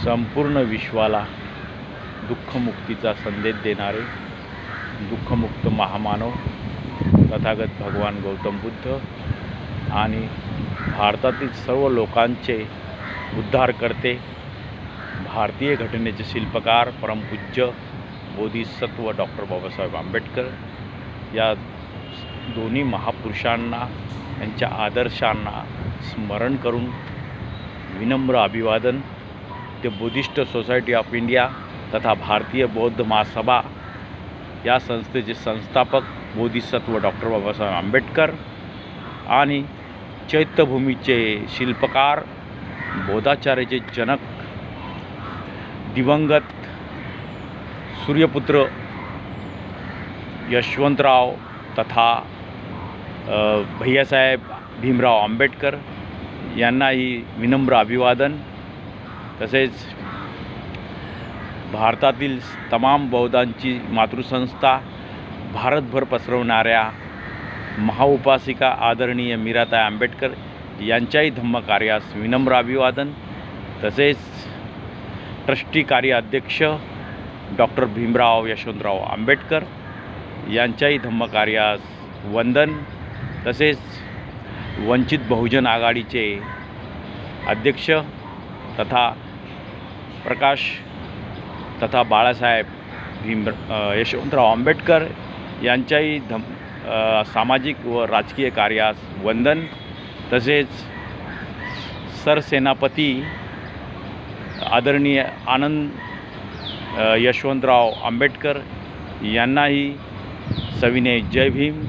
संपूर्ण विश्वाला दुःखमुक्तीचा संदेश देणारे दुःखमुक्त महामानव तथागत भगवान गौतम बुद्ध आणि भारतातील सर्व लोकांचे उद्धारकर्ते, भारतीय घटनेचे शिल्पकार परमपूज्य बोधिसत्व डॉक्टर बाबासाहेब आंबेडकर या दोन्ही महापुरुषांना, यांच्या आदर्शांना स्मरण करून विनम्र अभिवादन. ते बुद्धिस्ट सोसायटी ऑफ इंडिया तथा भारतीय बौद्ध महासभा या संस्थेचे संस्थापक बोधिसत्व डॉक्टर बाबासाहेब आंबेडकर आणि चैत्यभूमीचे शिल्पकार, बोधाचार्याचे जनक दिवंगत सूर्यपुत्र यशवंतराव तथा भैयासाहेब भीमराव आंबेडकर यांनाही विनम्र अभिवादन. तसेच भारतातील तमाम बौद्धांची मातृसंस्था, भारतभर पसरवणाऱ्या महाउपासिका आदरणीय मीराताई आंबेडकर यांच्याही धम्मकार्यास विनम्र अभिवादन. तसेच ट्रस्टी कार्य अध्यक्ष डॉक्टर भीमराव यशवंतराव आंबेडकर यांच्याही धम्मकार्यास वंदन. तसेच वंचित बहुजन आघाडीचे अध्यक्ष तथा प्रकाश तथा बाळासाहेब यशवंतराव आंबेडकर यांच्याही सामाजिक व राजकीय कार्यास वंदन. तसेच सरसेनापती आदरणीय आनंद यशवंतराव आंबेडकर यांनाही सविनय जय भीम.